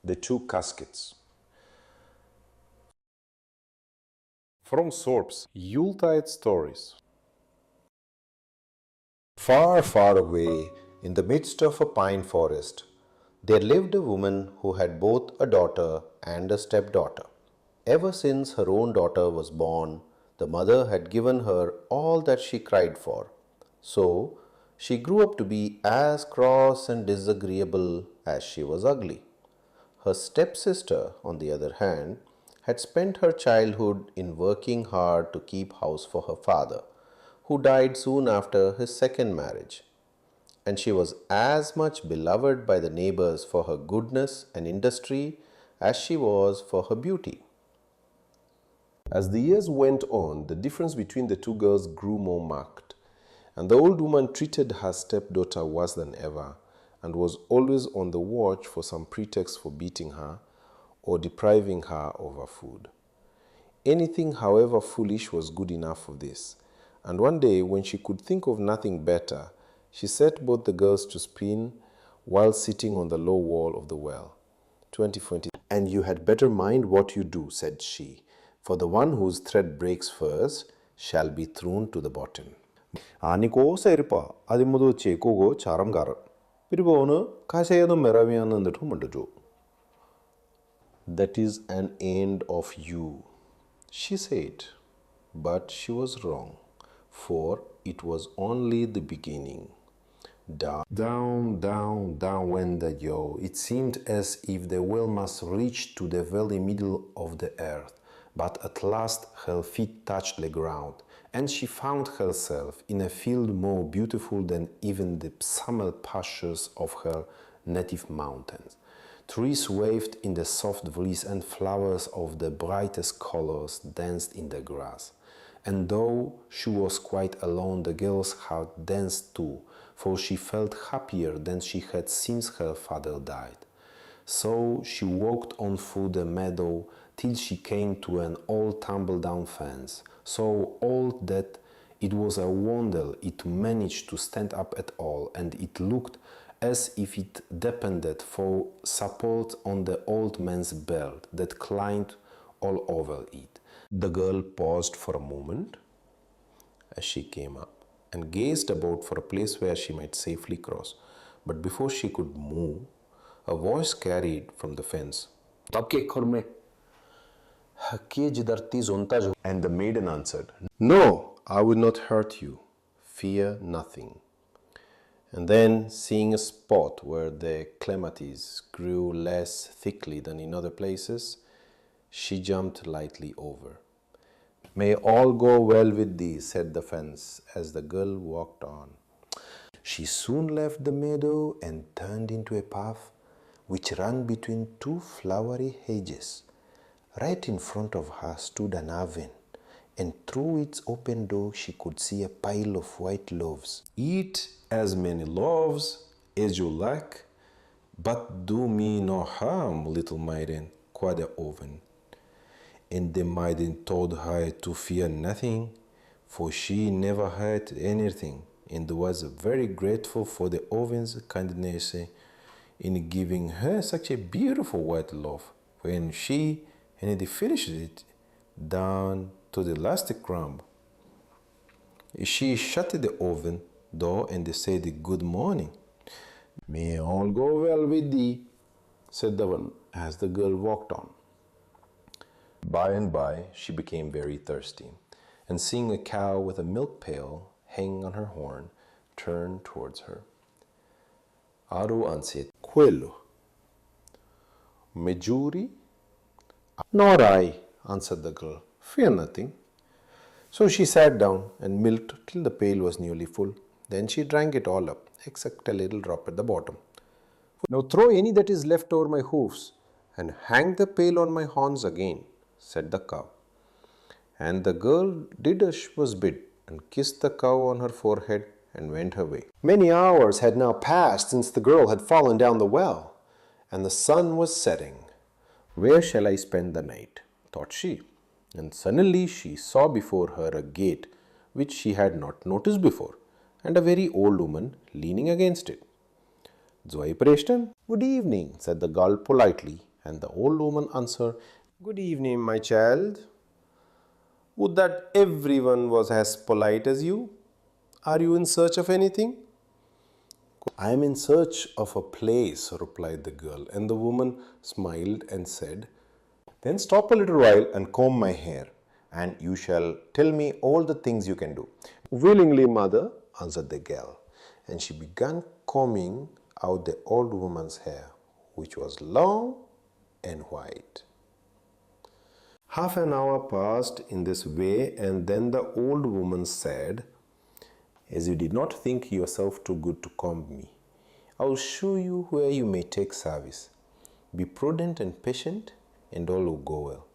The Two Caskets. From Sorb's Yuletide Stories. Far, far away, in the midst of a pine forest, there lived a woman who had both a daughter and a stepdaughter. Ever since her own daughter was born, the mother had given her all that she cried for. So, she grew up to be as cross and disagreeable as she was ugly. Her stepsister, on the other hand, had spent her childhood in working hard to keep house for her father, who died soon after his second marriage. And she was as much beloved by the neighbors for her goodness and industry as she was for her beauty. As the years went on, the difference between the two girls grew more marked, and the old woman treated her stepdaughter worse than ever, and was always on the watch for some pretext for beating her or depriving her of her food. Anything, however foolish, was good enough for this, and one day, when she could think of nothing better, she set both the girls to spin while sitting on the low wall of the well. 2020. And you had better mind what you do, said she, for the one whose thread breaks first shall be thrown to the bottom. 아니고 세리파 아디모도 제고고 자람가르 비리보는 가세야도 메라미아는 듯 혼문도죠. That is an end of you, she said. But she was wrong, for it was only the beginning. Down, down, down went the yaw. It seemed as if the well must reach to the very middle of the earth. But at last her feet touched the ground, and she found herself in a field more beautiful than even the summer pastures of her native mountains. Trees waved in the soft breeze, and flowers of the brightest colors danced in the grass. And though she was quite alone, the girls had danced too, for she felt happier than she had since her father died. So she walked on through the meadow till she came to an old tumble-down fence, so old that it was a wonder it managed to stand up at all, and it looked as if it depended for support on the old man's belt that climbed all over it. The girl paused for a moment as she came up and gazed about for a place where she might safely cross. But before she could move, a voice carried from the fence, and the maiden answered, No, I will not hurt you. Fear nothing. And then, seeing a spot where the clematis grew less thickly than in other places, she jumped lightly over. May all go well with thee, said the fence, as the girl walked on. She soon left the meadow and turned into a path which ran between two flowery hedges. Right in front of her stood an oven, and through its open door she could see a pile of white loaves. Eat as many loaves as you like, but do me no harm, little maiden, quoth the oven. And the maiden told her to fear nothing, for she never hurt anything, and was very grateful for the oven's kindness in giving her such a beautiful white loaf. When she had finished it down to the last crumb, she shut the oven door and said, Good morning. May all go well with thee, said the one, as the girl walked on. By and by, she became very thirsty, and seeing a cow with a milk pail hanging on her horn, turned towards her. Aru answered, Quello. Mejuri? Nor I, answered the girl. Fear nothing. So she sat down and milked till the pail was nearly full. Then she drank it all up, except a little drop at the bottom. Now throw any that is left over my hoofs, and hang the pail on my horns again, said the cow. And the girl did as she was bid, and kissed the cow on her forehead, and went her way. Many hours had now passed since the girl had fallen down the well, and the sun was setting. Where shall I spend the night? Thought she. And suddenly she saw before her a gate which she had not noticed before, and a very old woman leaning against it. Zwei Presten, good evening, said the girl politely, And the old woman answered, "Good evening, my child. Would that everyone was as polite as you? Are you in search of anything?" "I am in search of a place," replied the girl. And the woman smiled and said, "Then stop a little while and comb my hair, and you shall tell me all the things you can do." "Willingly, mother," answered the girl. And she began combing out the old woman's hair, which was long and white. Half an hour passed in this way, and then the old woman said, "As you did not think yourself too good to comb me, I will show you where you may take service. Be prudent and patient, and all will go well."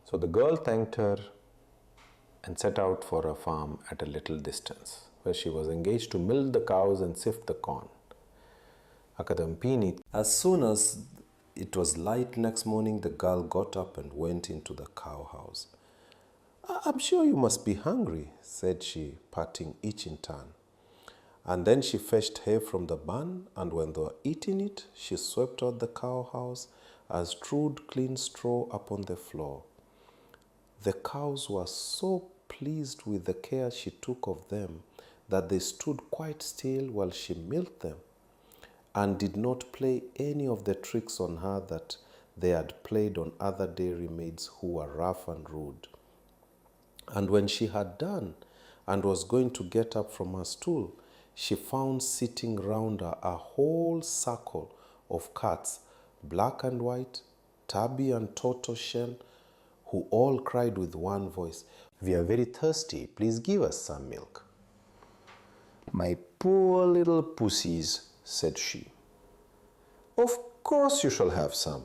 So the girl thanked her and set out for a farm at a little distance, where she was engaged to milk the cows and sift the corn. As soon as it was light next morning, the girl got up and went into the cow house. "I'm sure you must be hungry," said she, patting each in turn. And then she fetched hay from the barn, and when they were eating it, she swept out the cow house and strewed clean straw upon the floor. The cows were so pleased with the care she took of them that they stood quite still while she milked them, and did not play any of the tricks on her that they had played on other dairy maids who were rough and rude. And when she had done and was going to get up from her stool, she found sitting round her a whole circle of cats, black and white, tabby and tortoiseshell, who all cried with one voice, "We are very thirsty. Please give us some milk." "My poor little pussies," said she. "Of course you shall have some."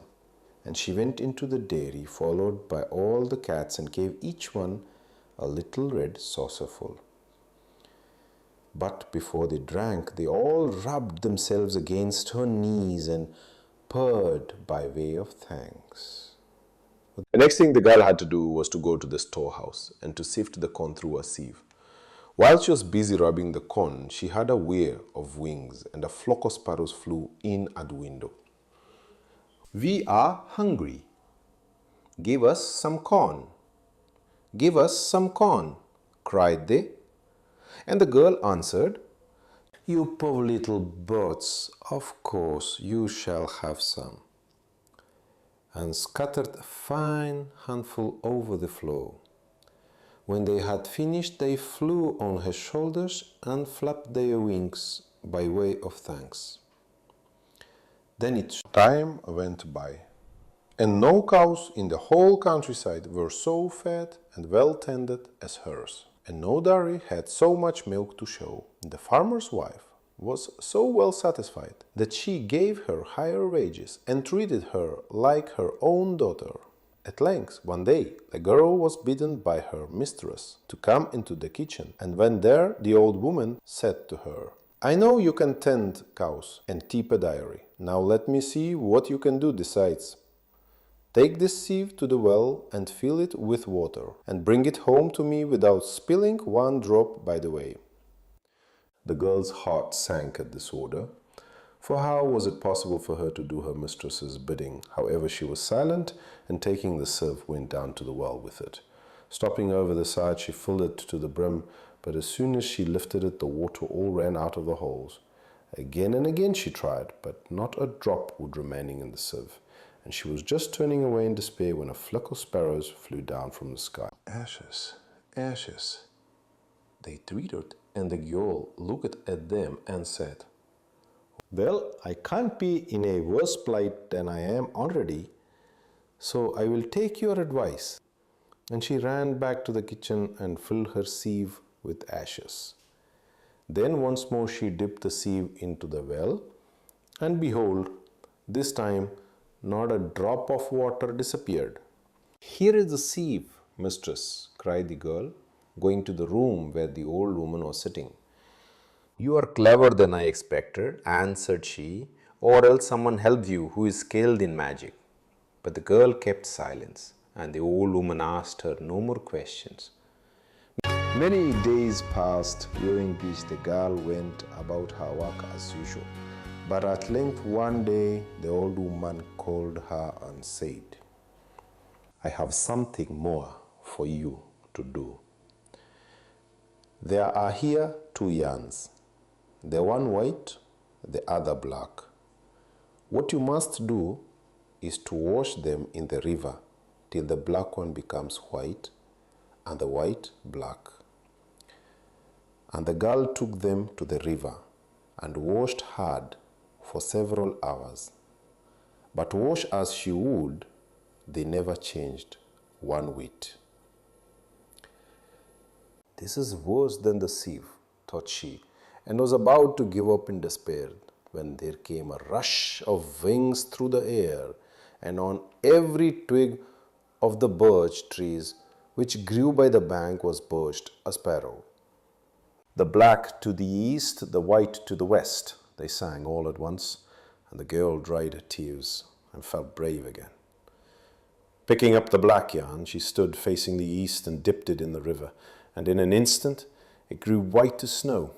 And she went into the dairy, followed by all the cats, and gave each one a little red saucerful. But before they drank, they all rubbed themselves against her knees and purred by way of thanks. The next thing the girl had to do was to go to the storehouse and to sift the corn through a sieve. While she was busy rubbing the corn, she heard a whir of wings, and a flock of sparrows flew in at the window. "We are hungry. Give us some corn. Give us some corn," cried they. And the girl answered, "You poor little birds, of course you shall have some," and scattered a fine handful over the floor. When they had finished, they flew on her shoulders and flapped their wings by way of thanks. Then time went by, and no cows in the whole countryside were so fat and well tended as hers, and no dairy had so much milk to show. The farmer's wife was so well satisfied that she gave her higher wages and treated her like her own daughter. At length, one day, the girl was bidden by her mistress to come into the kitchen, and when there, the old woman said to her, "I know you can tend cows and keep a dairy. Now let me see what you can do besides. Take this sieve to the well and fill it with water, and bring it home to me without spilling one drop by the way." The girl's heart sank at this order, for how was it possible for her to do her mistress's bidding? However, she was silent, and taking the sieve, went down to the well with it. Stopping over the side, she filled it to the brim, but as soon as she lifted it, the water all ran out of the holes. Again and again she tried, but not a drop would remaining in the sieve, and she was just turning away in despair when a flock of sparrows flew down from the sky. "Ashes, ashes," they tweeted, and the girl looked at them and said, "Well, I can't be in a worse plight than I am already, so I will take your advice." And she ran back to the kitchen and filled her sieve with ashes. Then once more she dipped the sieve into the well, and behold, this time not a drop of water disappeared. "Here is the sieve, mistress," cried the girl, going to the room where the old woman was sitting. "You are cleverer than I expected," answered she, "or else someone helped you who is skilled in magic." But the girl kept silence, and the old woman asked her no more questions. Many days passed, during which the girl went about her work as usual. But at length one day the old woman called her and said, "I have something more for you to do. There are here two yarns, the one white, the other black. What you must do is to wash them in the river till the black one becomes white and the white black." And the girl took them to the river and washed hard for several hours. But wash as she would, they never changed one whit. "This is worse than the sieve," thought she, and was about to give up in despair, when there came a rush of wings through the air, and on every twig of the birch trees which grew by the bank was perched a sparrow. "The black to the east, the white to the west," they sang all at once, and the girl dried her tears and felt brave again. Picking up the black yarn, she stood facing the east and dipped it in the river, and in an instant it grew white as snow.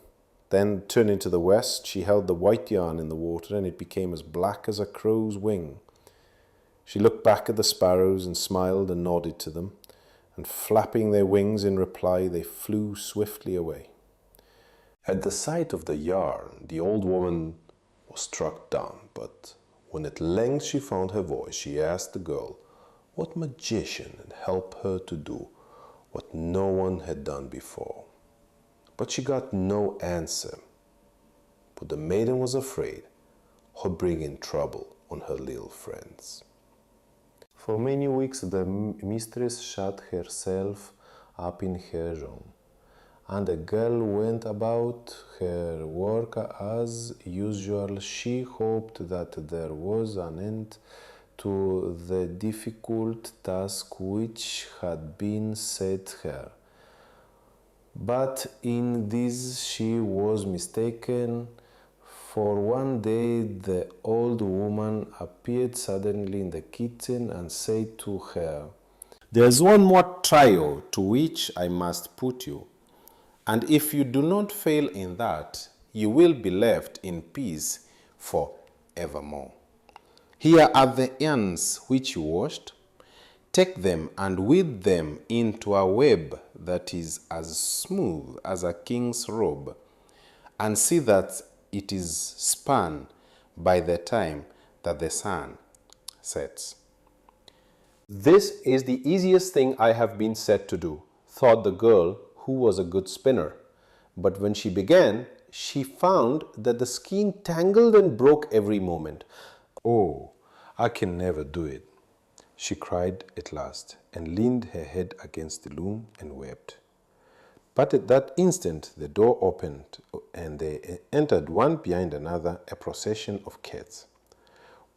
Then, turning to the west, she held the white yarn in the water, and it became as black as a crow's wing. She looked back at the sparrows and smiled and nodded to them, and flapping their wings in reply, they flew swiftly away. At the sight of the yarn, the old woman was struck dumb, but when at length she found her voice, she asked the girl what magician had helped her to do what no one had done before. But she got no answer, but the maiden was afraid of bringing trouble on her little friends. For many weeks the mistress shut herself up in her room, and the girl went about her work as usual. She hoped that there was an end to the difficult task which had been set her. But in this she was mistaken, for one day the old woman appeared suddenly in the kitchen and said to her, "There's one more trial to which I must put you, and if you do not fail in that, you will be left in peace for evermore. Here are the yarns which you washed. Take them and weave them into a web that is as smooth as a king's robe, and see that it is spun by the time that the sun sets." "This is the easiest thing I have been set to do," thought the girl, who was a good spinner. But when she began, she found that the skein tangled and broke every moment. "Oh, I can never do it," she cried at last, and leaned her head against the loom and wept. But at that instant the door opened, and they entered one behind another, a procession of cats.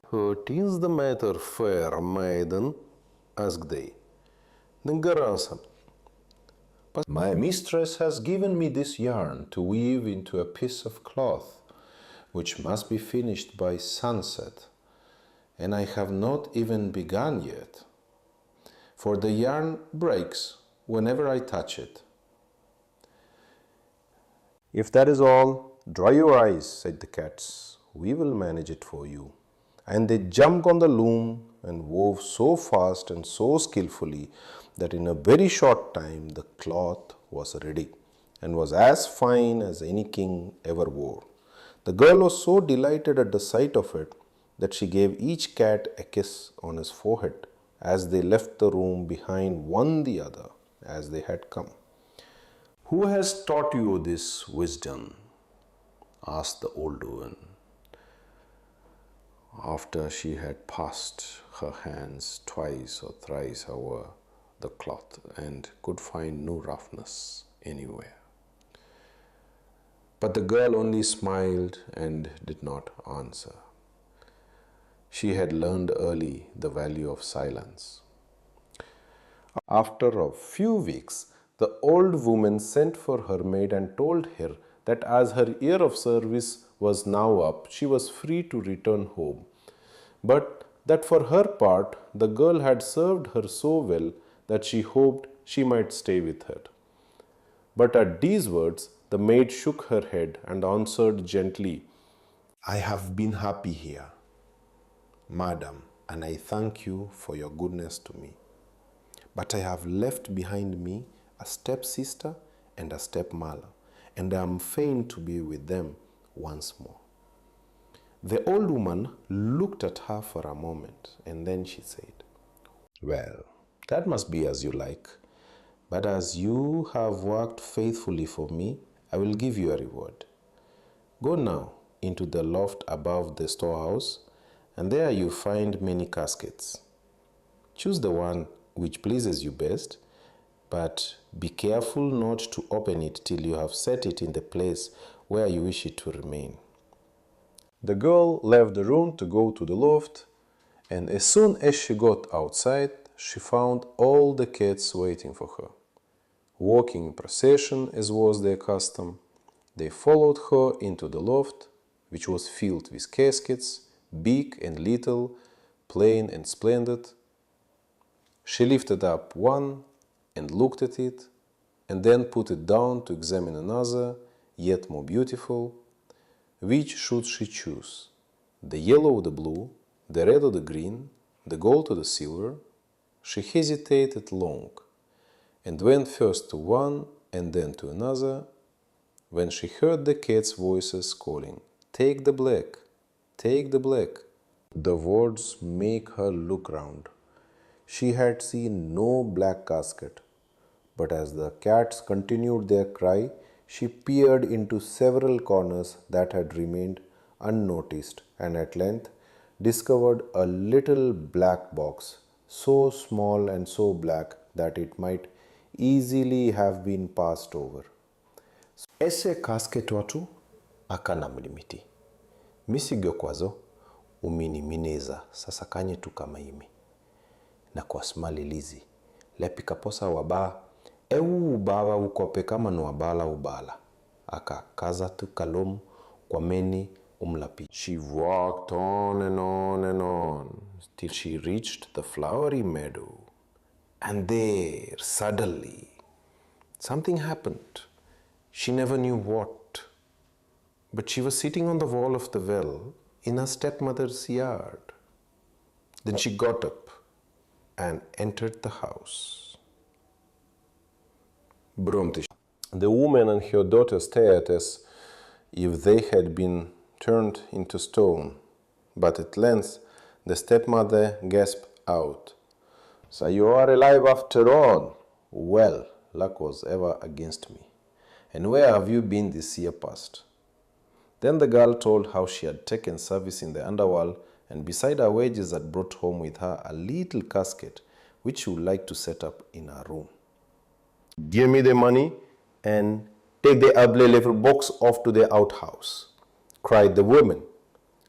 "What is the matter, fair maiden?" asked they. "The girl answered, "But my mistress has given me this yarn to weave into a piece of cloth, which must be finished by sunset, and I have not even begun yet, for the yarn breaks whenever I touch it." "If that is all, dry your eyes," said the cats. "We will manage it for you." And they jumped on the loom and wove so fast and so skillfully that in a very short time the cloth was ready, and was as fine as any king ever wore. The girl was so delighted at the sight of it that she gave each cat a kiss on his forehead as they left the room behind one the other as they had come. "Who has taught you this wisdom?" asked the old woman, after she had passed her hands twice or thrice over the cloth and could find no roughness anywhere. But the girl only smiled and did not answer. She had learned early the value of silence. After a few weeks, the old woman sent for her maid and told her that as her year of service was now up, she was free to return home, but that for her part the girl had served her so well that she hoped she might stay with her. But at these words the maid shook her head and answered gently, I have been happy here, madam, and I thank you for your goodness to me. But I have left behind me a stepsister and a stepmother, and I am fain to be with them once more. The old woman looked at her for a moment, and then she said, "Well, that must be as you like. But as you have worked faithfully for me, I will give you a reward. Go now into the loft above the storehouse, and there you find many caskets. Choose the one which pleases you best, but be careful not to open it till you have set it in the place where you wish it to remain." The girl left the room to go to the loft, and as soon as she got outside, she found all the cats waiting for her. Walking in procession, as was their custom, they followed her into the loft, which was filled with caskets, big and little, plain and splendid. She lifted up one and looked at it, and then put it down to examine another, yet more beautiful. Which should she choose? The yellow or the blue, the red or the green, the gold or the silver? She hesitated long, and went first to one and then to another, when she heard the cats' voices calling, "Take the black, take the black." The words make her look round. She had seen no black casket, but as the cats continued their cry, she peered into several corners that had remained unnoticed, and at length discovered a little black box, so small and so black that it might easily have been passed over. Ese casket watu akana mlimiti. Misigyo kwazo uminimineza sasa kanye tu kama imi. Na kwa smali lizi lepika posa waba ewu ubaba ukope kama nuabala ubala. Aka kaza tu kalum kwa meni umlapi. She walked on and on and on till she reached the flowery meadow. And there, suddenly, something happened. She never knew what. But she was sitting on the wall of the well in her stepmother's yard. Then she got up and entered the house. Bromte. The woman and her daughter stared as if they had been turned into stone, but at length the stepmother gasped out, "So you are alive after all? Well, luck was ever against me. And where have you been this year past?" Then the girl told how she had taken service in the underworld, and beside her wages had brought home with her a little casket which she would like to set up in her room. "Give me the money and take the ugly little box off to the outhouse," cried the woman,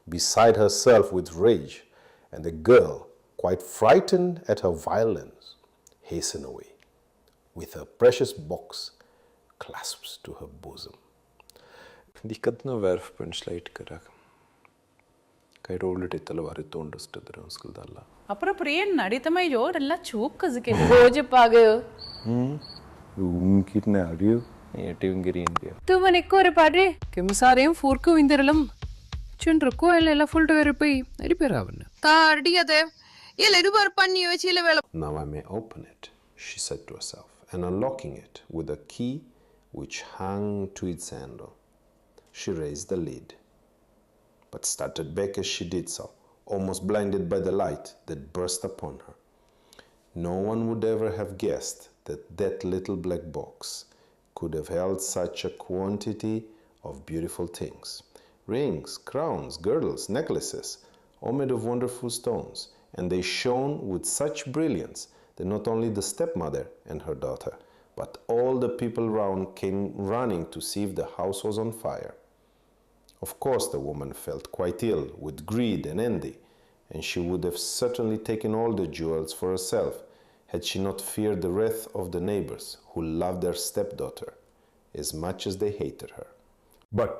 beside herself with rage, and the girl, quite frightened at her violence, hastened away, with her precious box clasped to her bosom. Dikkad na verf på en slate karak. Kai rolle det eller var det understöd den skulle dalla. அப்புறம் பிரியன் நடித்தமை ஜோர் எல்லாம் சூக்கசுக்கு रोज पागयो Kitne ariyo യേട്ടിവങ്കരി India. तुमने को रे पाडे के मसारेम फूरको इंदरलम ചുണ്ടർക്കോ എല്ലാം full വരപ്പോയി അരിപ്പേരാവന്നെ താടിയതെ എല്ലാം പറപ്പന്നി വെച്ചില്ല വേള. Now I may open it, she said to herself, and unlocking it with a key which hung to its handle, she raised the lid, but started back as she did so, almost blinded by the light that burst upon her. No one would ever have guessed that that little black box could have held such a quantity of beautiful things. Rings, crowns, girdles, necklaces, all made of wonderful stones, and they shone with such brilliance that not only the stepmother and her daughter, but all the people round came running to see if the house was on fire. Of course, the woman felt quite ill with greed and envy, and she would have certainly taken all the jewels for herself had she not feared the wrath of the neighbors who loved their stepdaughter as much as they hated her. But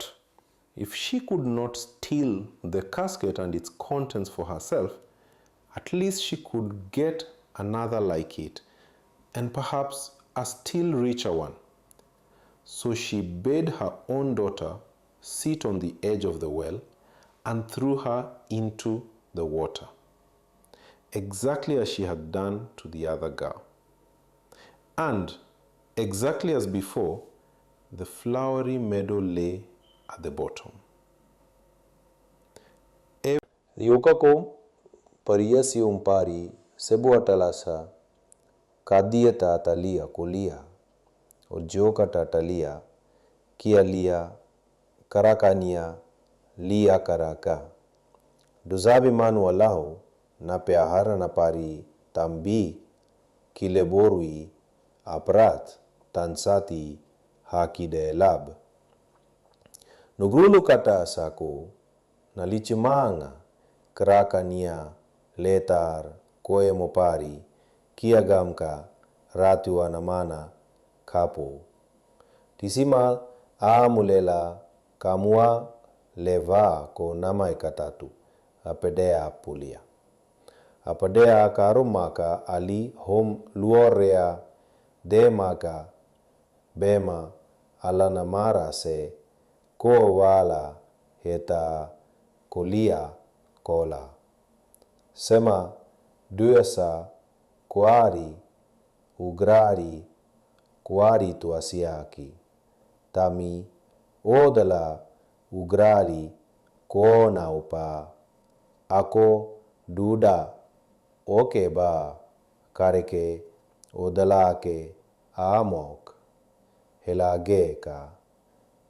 if she could not steal the casket and its contents for herself, at least she could get another like it, and perhaps a still richer one. So she bade her own daughter sit on the edge of the well, and threw her into the water, exactly as she had done to the other girl. And, exactly as before, the flowery meadow lay at the bottom. Yokako pariasi umpari sebuatalasa kadieta atalia kulia ojoka tatalia kialia karakania lia karaka duzabi manu walau na peahara na pari tambi kileborui aprat tansati haki de lab nugrulu kata sako nalichimanga kerakania letar koe mopari kiagamka ratua namana kapo tisima amulela kamua leva ko namai katatu apedea pulia apadea karumaka ali hom luorea de maka bema alanamara se ko wala heta kolia kola sema duesa kuari ugrari kuari tuasiaki tami odala ugrari kona upa ako duda oke ba kareke odalake amok helageka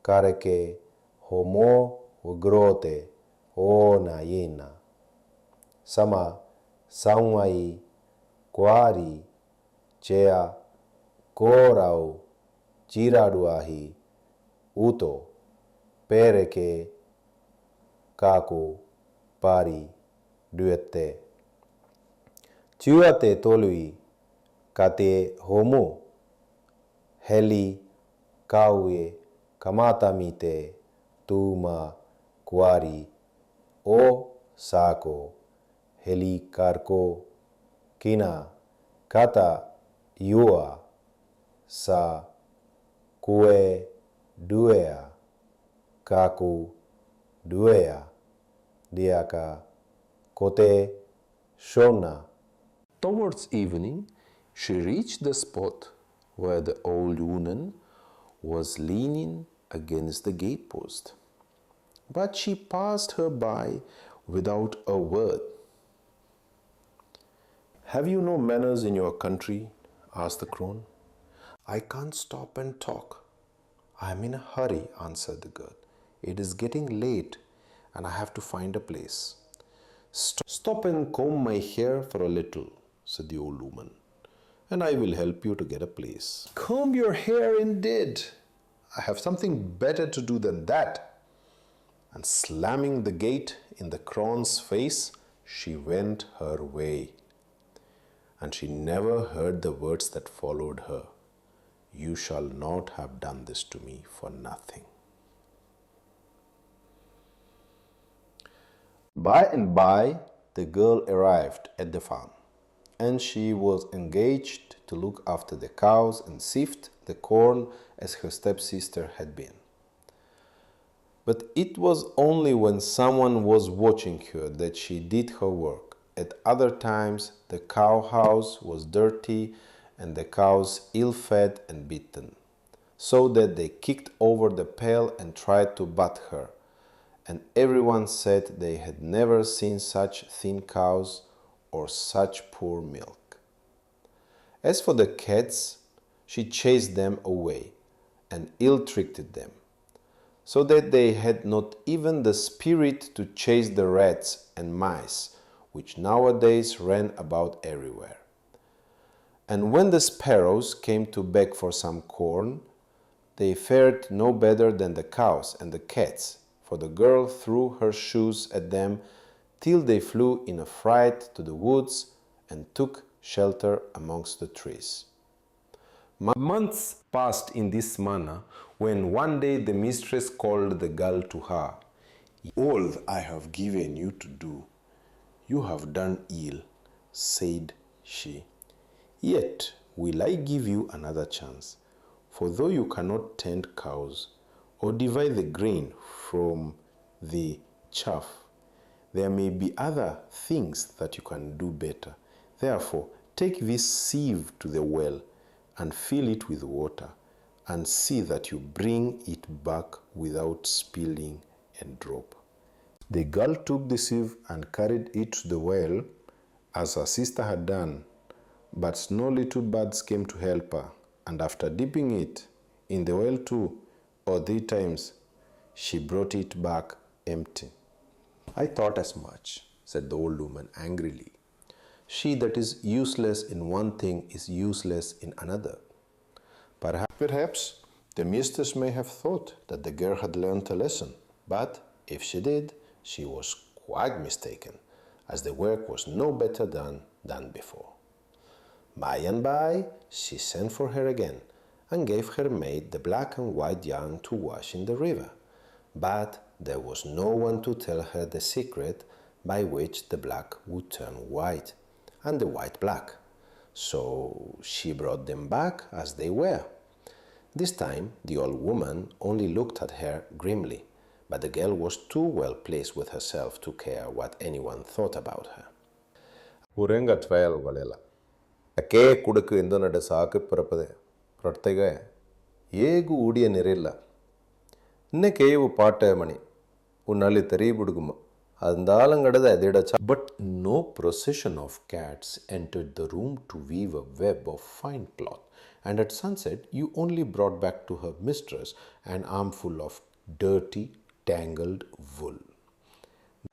kareke homo ugrote ona yina sama saungai kuari chea korau chiraduahi uto pereke kaku pari duete Tuate tolui kate homo heli kaue kamatamite tuma kuari o sako heli karko kina kata yua sa kue duea kaku duea diaka kote shona. Towards evening, she reached the spot where the old woman was leaning against the gatepost. But she passed her by without a word. "Have you no manners in your country?" asked the crone. "I can't stop and talk. I am in a hurry," answered the girl. "It is getting late and I have to find a place." "Stop and comb my hair for a little," said the old woman, "and I will help you to get a place." "Comb your hair indeed! I have something better to do than that." And slamming the gate in the crone's face, she went her way. And she never heard the words that followed her. "You shall not have done this to me for nothing." By and by, the girl arrived at the farm, and she was engaged to look after the cows and sift the corn as her stepsister had been. But it was only when someone was watching her that she did her work. At other times, the cow house was dirty and the cows ill-fed and beaten, so that they kicked over the pail and tried to butt her. And everyone said they had never seen such thin cows or such poor milk. As for the cats, she chased them away and ill-treated them, so that they had not even the spirit to chase the rats and mice, which nowadays ran about everywhere. And when the sparrows came to beg for some corn, they fared no better than the cows and the cats, for the girl threw her shoes at them till they flew in a fright to the woods and took shelter amongst the trees. Months passed in this manner, when one day the mistress called the girl to her. "All I have given you to do, you have done ill," said she. "Yet will I give you another chance, for though you cannot tend cows or divide the grain from the chaff, There may be other things that you can do better. Therefore, take this sieve to the well and fill it with water, and see that you bring it back without spilling a drop. The girl took the sieve and carried it to the well as her sister had done, but no little birds came to help her, and after dipping it in the well 2 or 3 times, she brought it back empty. I thought as much, said the old woman angrily. She that is useless in one thing is useless in another. Perhaps the mistress may have thought that the girl had learnt a lesson, but if she did, she was quite mistaken, as the work was no better done than before. By and by, she sent for her again, and gave her maid the black and white yarn to wash in the river. But there was no one to tell her the secret by which the black would turn white, and the white black. So she brought them back as they were. This time the old woman only looked at her grimly, but the girl was too well pleased with herself to care what anyone thought about her. Urenga twel valela. Ake kuduku indonade saake parapade. Prattega yegu udiya nirilla. Ne kevu paata mani. Unali tari buduguma. But no procession of cats entered the room to weave a web of fine cloth, and at sunset you only brought back to her mistress an armful of dirty, tangled wool.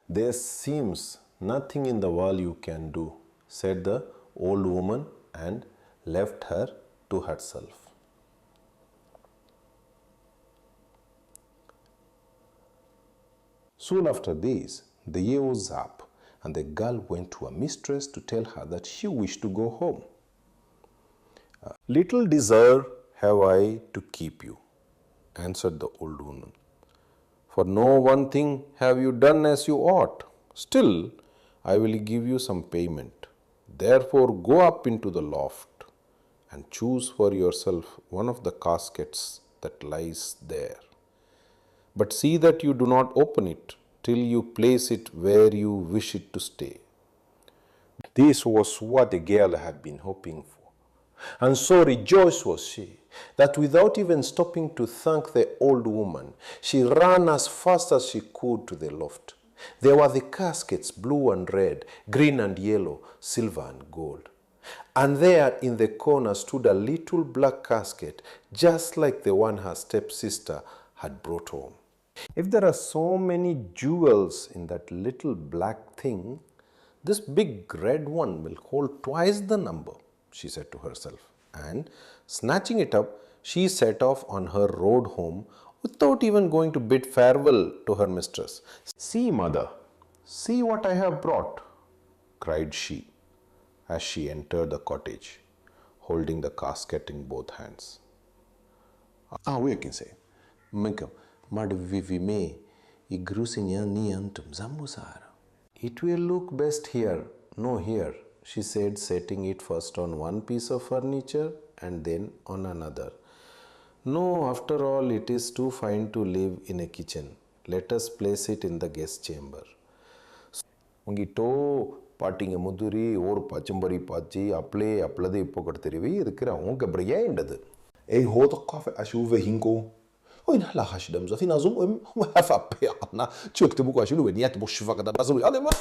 There seems nothing in the world you can do, said the old woman, and left her to herself. Soon after this, the year was up, and the girl went to her mistress to tell her that she wished to go home. Little desire have I to keep you, answered the old woman. For no one thing have you done as you ought. Still, I will give you some payment. Therefore, go up into the loft and choose for yourself one of the caskets that lies there. But see that you do not open it till you place it where you wish it to stay. This was what the girl had been hoping for. And so rejoiced was she, that without even stopping to thank the old woman, she ran as fast as she could to the loft. There were the caskets, blue and red, green and yellow, silver and gold. And there in the corner stood a little black casket, just like the one her stepsister had brought home. If there are so many jewels in that little black thing, this big red one will hold twice the number, she said to herself. And snatching it up, she set off on her road home without even going to bid farewell to her mistress. See, mother, see what I have brought, cried she, as she entered the cottage, holding the casket in both hands. We can say, it will look best here, no here, she said, setting it first on one piece of furniture and then on another. No, after all, it is too fine to live in a kitchen. Let us place it in the guest chamber. ಪಾಟಿಗೆ ಮುದುರಿ ಓರು ಪಚ್ಚಂಬರಿ ಪಾಚಿ ಅಪ್ಲೆ ಅಪ್ಲದೆ ಇಪ್ಪೊಕಡ್ತಿರಿವಿ ಇದಕ್ಕೆ ಅವಂಕ Bria ಎಂಡದು ei hoto kafe ashuve hinko oi na la hashdam za fina zum hafa pe atna chukte buko ashu we niat bo shfa kada bazu ale ma